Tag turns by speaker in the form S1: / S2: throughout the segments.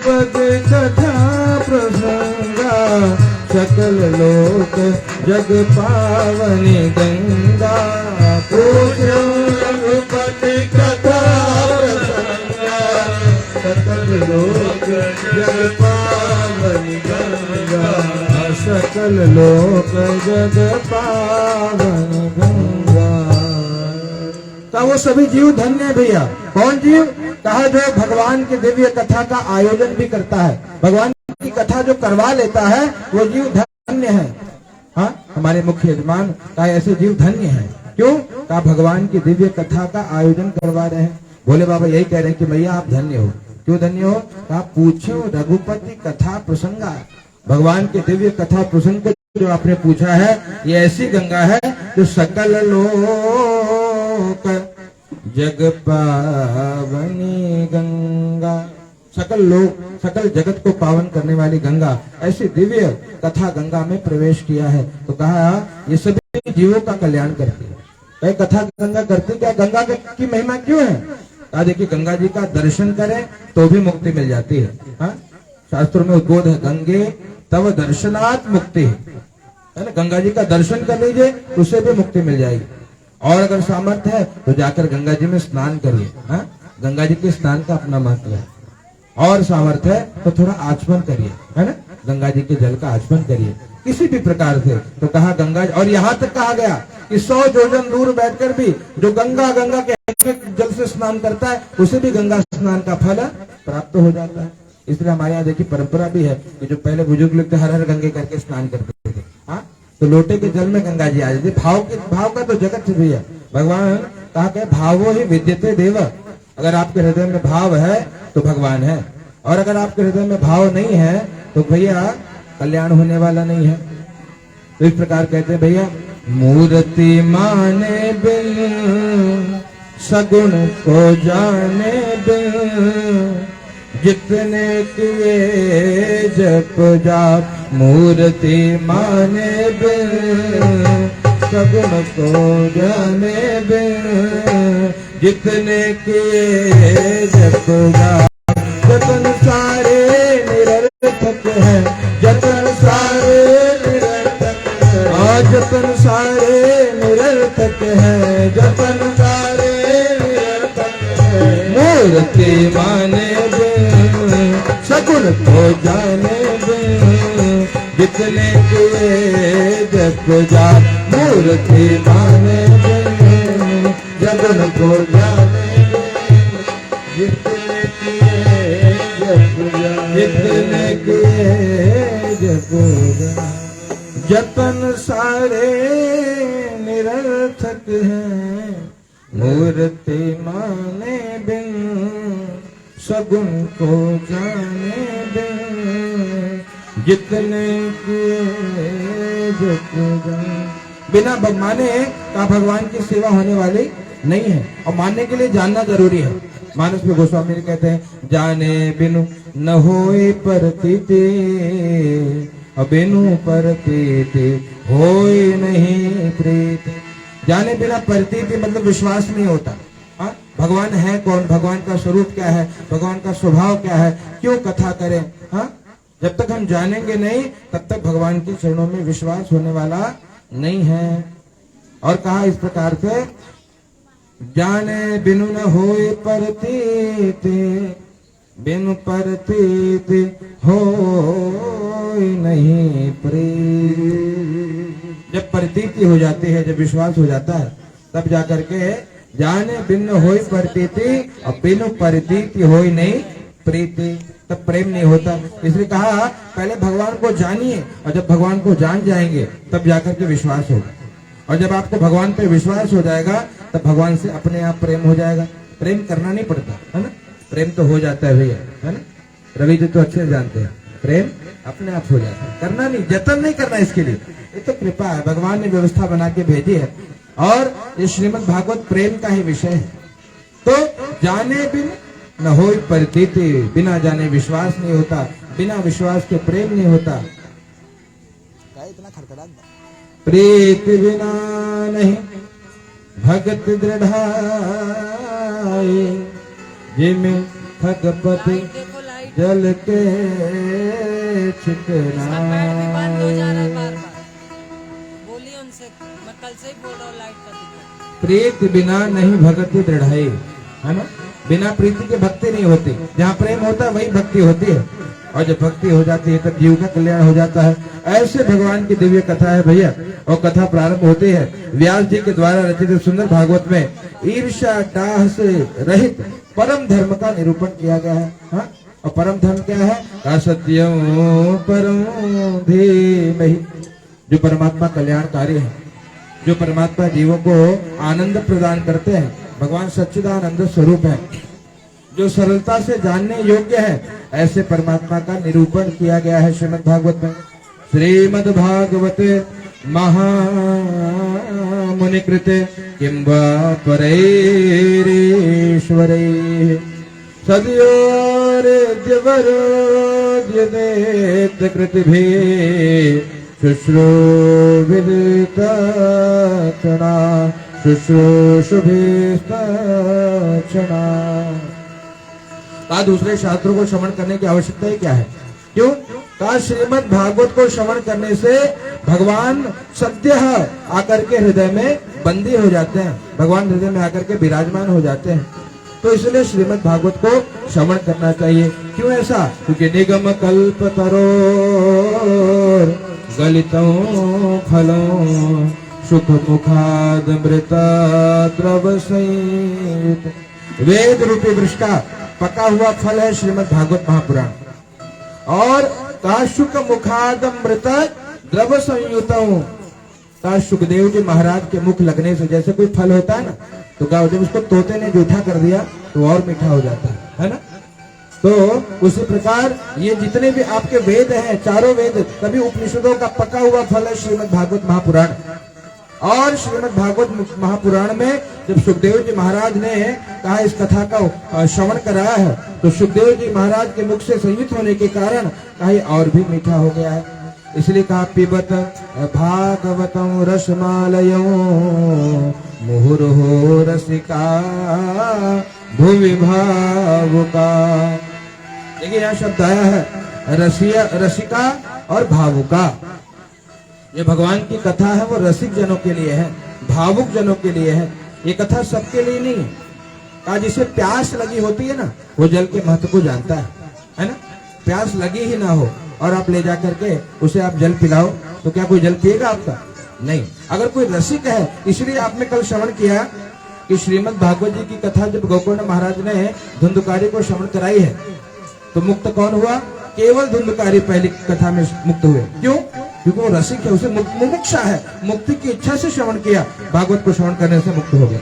S1: रघुपति कथा प्रसंगा सकल लोक जग पावनी गंगा। पूछो रघुपति कथा प्रसंगा सकल लोक जग पावनी गंगा। सकल लोक जग पावन गंगा। तो वो सभी जीव धन्य है भैया। कौन जीव? कहा जो भगवान की दिव्य कथा का आयोजन भी करता है, भगवान की कथा जो करवा लेता है वो जीव धन्य है। हाँ, हमारे मुख्य यजमान कहा ऐसे जीव धन्य है। क्यों? कहा भगवान की दिव्य कथा का आयोजन करवा रहे हैं। भोले बाबा यही कह रहे हैं कि भैया आप धन्य हो। क्यों धन्य हो? कहा पूछो रघुपति कथा प्रसंगा। भगवान के दिव्य कथा प्रसंग को जो आपने पूछा है ये ऐसी गंगा है जो सकल लोक जग पावनी गंगा। सकल लोक, सकल जगत को पावन करने वाली गंगा, ऐसी दिव्य कथा गंगा में प्रवेश किया है। तो कहा ये सभी जीवों का कल्याण करती है। कथा गंगा करती क्या? गंगा की महिमा क्यों है? कहा देखिए गंगा जी का दर्शन करें तो भी मुक्ति मिल जाती है। हाँ, शास्त्रों में उद्बोध है गंगे तब दर्शनात् मुक्ति है ना। गंगा जी का दर्शन कर लीजिए उससे भी मुक्ति मिल जाएगी। और अगर सामर्थ्य है तो जाकर गंगा जी में स्नान करिए। हाँ, गंगा जी के स्नान का अपना महत्व है। और सामर्थ्य है तो थोड़ा आचमन करिए, है ना, गंगा जी के जल का आचमन करिए किसी भी प्रकार से। तो कहा गंगा, और यहाँ तक कहा गया कि 100 योजन दूर बैठकर भी जो गंगा के जल से स्नान करता है उसे भी गंगा स्नान का फल प्राप्त हो जाता है। इसलिए हमारे यहाँ देखिए परंपरा भी है कि जो पहले बुजुर्ग लोग थे हर हर गंगे करके स्नान करते थे। हाँ, तो लोटे के जल में गंगा जी आ जाती। भाव का तो जगत भी है। भगवान कहा कि भावो ही विद्यते देव। अगर आपके हृदय में भाव है तो भगवान है, और अगर आपके हृदय में भाव नहीं है तो भैया कल्याण होने वाला नहीं है। तो इस प्रकार कहते हैं भैया मूर्ति माने बिन सगुण को जाने बिन जितने किए जप जाप। मूर्ति माने बिन सगुण को जाने बिन जितने किए जप जाप। जतन सारे निरर्थक है, जतन सारे निरर्थक है। आज जतन सारे निरर्थक है, जतन सारे निरर्थक है। मूर्ति माने बिन सगुण को जाने बिन जितने किए जप जाप। मूर्ति माने बिन सगुण को जाने बिन जितने किए जप जाप। जितने किए जप जाप। जतन सारे निरर्थक हैं, मूर्ति माने बिन सगुण को जाने बिन जितने किए जप जाप। बिना माने का भगवान की सेवा होने वाली नहीं है, और मानने के लिए जानना जरूरी है। मानस में गोस्वामी कहते हैं जाने बिनु न होए प्रतीति, बिनु प्रतीति होए नहीं प्रीति। जाने बिना प्रतीति मतलब विश्वास नहीं होता। हाँ, भगवान है कौन, भगवान का स्वरूप क्या है, भगवान का स्वभाव क्या है, क्यों कथा करें। हाँ, जब तक हम जानेंगे नहीं तब तक भगवान के चरणों में विश्वास होने वाला नहीं है। और कहा इस प्रकार से जाने बिनु न होए प्रतीति, बिनु प्रतीति होए नहीं प्रीति। जब प्रतीति हो जाती है, जब विश्वास हो जाता है तब जाकर के जाने बिनु होए प्रतीति और बिनु प्रतीति होए नहीं प्रीति, तब प्रेम नहीं होता। इसलिए कहा पहले भगवान को जानिए, और जब भगवान को जान जाएंगे तब जाकर के विश्वास होगा। और जब आपको भगवान पे विश्वास हो जाएगा तब भगवान से अपने आप प्रेम हो जाएगा। प्रेम करना नहीं पड़ता, है ना, प्रेम तो हो जाता है भैया, है ना। रवि जी तो अच्छे जानते हैं प्रेम अपने आप हो जाता है, करना नहीं, जतन नहीं करना इसके लिए। ये तो कृपा है, भगवान ने व्यवस्था बना के भेजी है। और ये श्रीमद् भागवत प्रेम का ही विषय है। तो जाने बिन न होए प्रतीति, बिना जाने विश्वास नहीं होता, बिना विश्वास के प्रेम नहीं होता। इतना खड़खड़ा प्रीति बिना नहीं भगत दृढ़ाए, जिमे खगपति जल के
S2: उसका पैर भी बंद हो जा रहा है
S1: चिकनाए।
S2: बार बार। बोलिए उनसे, मैं कल से ही बोल रहा हूँ लाइट का दिक्कत।
S1: प्रीति बिना नहीं भक्ति दृढ़ाई, है ना। बिना प्रीति के भक्ति नहीं होती। जहाँ प्रेम होता है वही भक्ति होती है, और जब भक्ति हो जाती है तब जीव का कल्याण हो जाता है। ऐसे भगवान की दिव्य कथा है भैया। और कथा प्रारंभ होती है व्यास जी के द्वारा रचित सुंदर भागवत में ईर्ष्या डाह से रहित परम धर्म का निरूपण किया गया है। हाँ? और परम धर्म क्या है? असत्यम परम धीमहि, जो परमात्मा कल्याणकारी है, जो परमात्मा जीवों को आनंद प्रदान करते हैं। भगवान सच्चिदानंद स्वरूप है, जो सरलता से जानने योग्य है। ऐसे परमात्मा का निरूपण किया गया है श्रीमद् भागवत में। श्रीमद् भागवत महामुनि कृते किं वा परैरीश्वरैः सद्योर्द्यवरोद्यदेत कृतिभिः शुश्रूषुभिस्तक्षणा शुश्रूषुभिस्तक्षणा। कहा दूसरे शास्त्रों को श्रवण करने की आवश्यकता ही क्या है? क्यों? कहा श्रीमद् भागवत को श्रवण करने से भगवान सद्य आकर के हृदय में बंदी हो जाते हैं, भगवान हृदय में आकर के विराजमान हो जाते हैं। तो इसलिए श्रीमद् भागवत को श्रवण करना चाहिए। क्यों ऐसा? क्योंकि निगम कल्प तरोर गलितों फलों सुख मुखाद मृता द्रव संयुत। वेद रूपी वृक्ष का पका हुआ फल है श्रीमद् भागवत महापुराण। और का शुक मुखादमृत द्रव संयुतों, का सुखदेव जी महाराज के मुख लगने से जैसे कोई फल होता है ना, तो का जब उसको तोते ने जूठा कर दिया तो और मीठा हो जाता है ना। तो उसी प्रकार ये जितने भी आपके वेद हैं, चारों वेद, सभी उपनिषदों का पका हुआ फल है श्रीमद् भागवत महापुराण। और श्रीमद् भागवत महापुराण में जब सुखदेव जी महाराज ने कहा इस कथा का श्रवण कराया है, तो सुखदेव जी महाराज के मुख से संयुक्त होने के कारण कहा ये और भी मीठा हो गया है। इसलिए कहा पिबत भागवतम रसमालयो मुहुर्हो रसिका भुवि भावुका। देखिए यहाँ शब्द आया है रसिका और भावुका। ये भगवान की कथा है, वो रसिक जनों के लिए है, भावुक जनों के लिए है। ये कथा सबके लिए नहीं है। कहा जिसे प्यास लगी होती है ना, वो जल के महत्व को जानता है ना। प्यास लगी ही ना हो और आप ले जा करके उसे आप जल पिलाओ, तो क्या कोई जल पिएगा आपका? नहीं। अगर कोई रसिक है, इसलिए आपने कल श्रवण किया कि श्रीमद् भागवत जी की कथा जब गोकर्ण महाराज ने धुंधुकारी को श्रवण कराई है, तो मुक्त कौन हुआ? केवल धुंधुकारी पहली कथा में मुक्त हुए। क्यों? क्योंकि वो रसिक है, उसे मुमुक्षा है, मुक्ति की इच्छा से श्रवण किया, भागवत को श्रवण करने से मुक्त हो गया।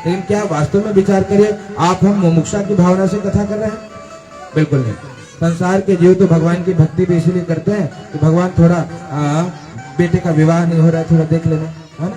S1: लेकिन क्या वास्तव में विचार करिए, आप हम मुमुक्षा की भावना से कथा कर रहे हैं? बिल्कुल नहीं। संसार के जीव तो भगवान की भक्ति भी इसीलिए करते हैं कि भगवान थोड़ा बेटे का विवाह नहीं हो रहा है, थोड़ा देख लेना, है ना।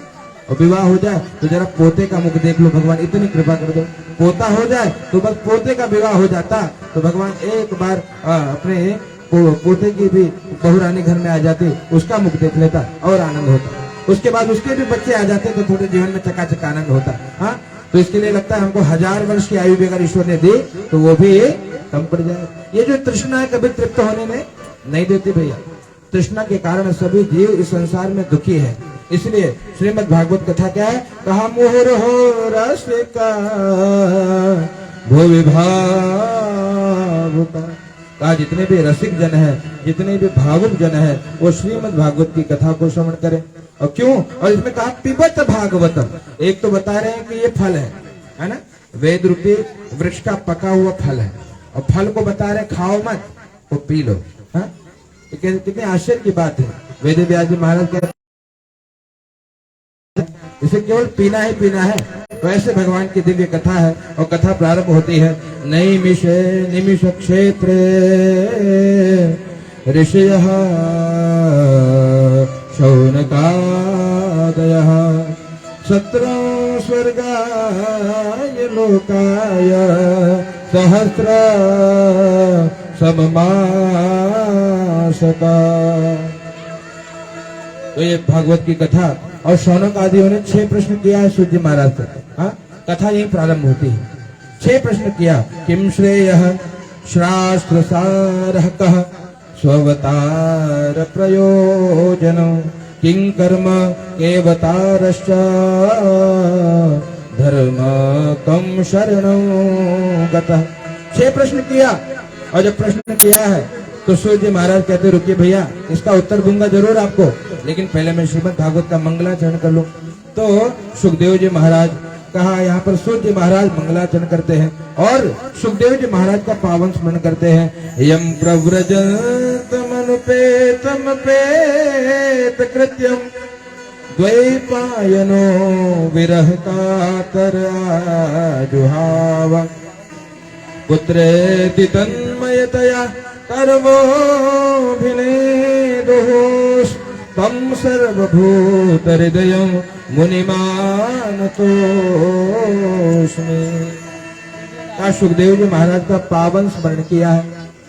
S1: और विवाह हो जाए तो जरा पोते का मुख देख लो, भगवान इतनी कृपा कर दो। पोता हो जाए तो बस पोते का विवाह हो जाता, तो भगवान एक बार अपने पोते की भी बहुरानी घर में आ जाती, उसका मुख देख लेता और आनंद होता। उसके बाद उसके भी बच्चे आ जाते तो थोड़े जीवन में चकाचक आनंद होता। हाँ, तो इसके लिए लगता है हमको 1000 वर्ष की आयु भी अगर ईश्वर ने दी तो वो भी कम पड़ जाए। ये जो तृष्णा है कभी तृप्त होने में नहीं देती भैया। तृष्णा के कारण सभी जीव इस संसार में दुखी है। इसलिए श्रीमद् भागवत कथा क्या है? कहा मोहर हो रसिका भुवि भावुका। कहा जितने भी रसिक जन है, जितने भी भावुक जन है, वो श्रीमद् भागवत की कथा को श्रवण करें। और क्यों? और इसमें कहा पिबत भागवतम। एक तो बता रहे हैं कि ये फल है ना, वेद रूपी वृक्ष का पका हुआ फल है, और फल को बता रहे खाओ मत, वो पी लो। हाँ, कितने आश्चर्य की बात है। वेद व्यास जी महाराज कहते इसे केवल पीना ही पीना है। तो ऐसे भगवान की दिव्य कथा है। और कथा प्रारंभ होती है नैमिषे निमिष क्षेत्रे ऋषयः शौनकादयः सत्रं स्वर्गाय लोकाय सहस्र सममासका। तो ये भागवत की कथा। और शौनक आदियों ने 6 प्रश्न किया है सूर्य महाराज से। हाँ, कथा यही प्रारंभ होती है। 6 प्रश्न किया। किम श्रेयः शास्त्र सारः कः स्ववतार प्रयोजन किं कर्म केवतारश्च धर्म कम शरणं गतः। 6 प्रश्न किया, और जब प्रश्न किया है तो सूर्य जी महाराज कहते रुकिए भैया, इसका उत्तर दूंगा जरूर आपको, लेकिन पहले मैं श्रीमद् भागवत का मंगलाचरण कर लूं। तो सुखदेव जी महाराज कहा, यहाँ पर सूर्य जी महाराज मंगलाचरण करते हैं और सुखदेव जी महाराज का पावन स्मरण करते हैं। यम प्रव्रजन्तमनुपेतम पेत कृत्यम द्वैपायनो विरह कातर जुहाव पुत्रेति तन्मयतया सर्वोऽभिनेदुः तं सर्वभूत हृदयं मुनिमानतोऽस्मि। सुखदेव जी महाराज का पावन स्मरण किया है।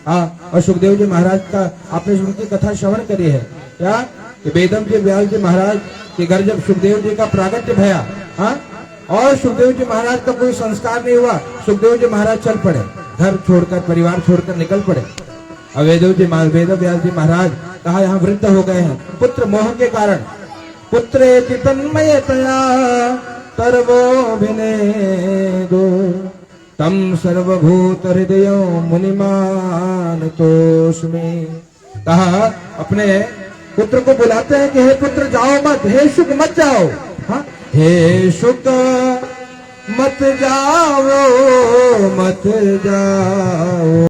S1: और सुखदेव जी महाराज का आपने उनकी कथा श्रवण करी है क्या, कि वेदम जी व्यास जी महाराज के घर जब सुखदेव जी का प्रागट्य भया, और सुखदेव जी महाराज का कोई संस्कार नहीं हुआ, सुखदेव जी महाराज चल पड़े, घर छोड़कर परिवार छोड़कर निकल पड़े। और वेद व्यास जी महाराज कहा यहाँ वृद्ध हो गए हैं पुत्र मोह के कारण। पुत्रेति तन्मयतया सर्वोऽभिनेदो तम सर्वभूत हृदय मुनिमानतोऽस्मि। कहा अपने पुत्र को बुलाते हैं कि हे पुत्र जाओ मत, हे शुक मत जाओ, हे शुक मत जाओ, मत जाओ।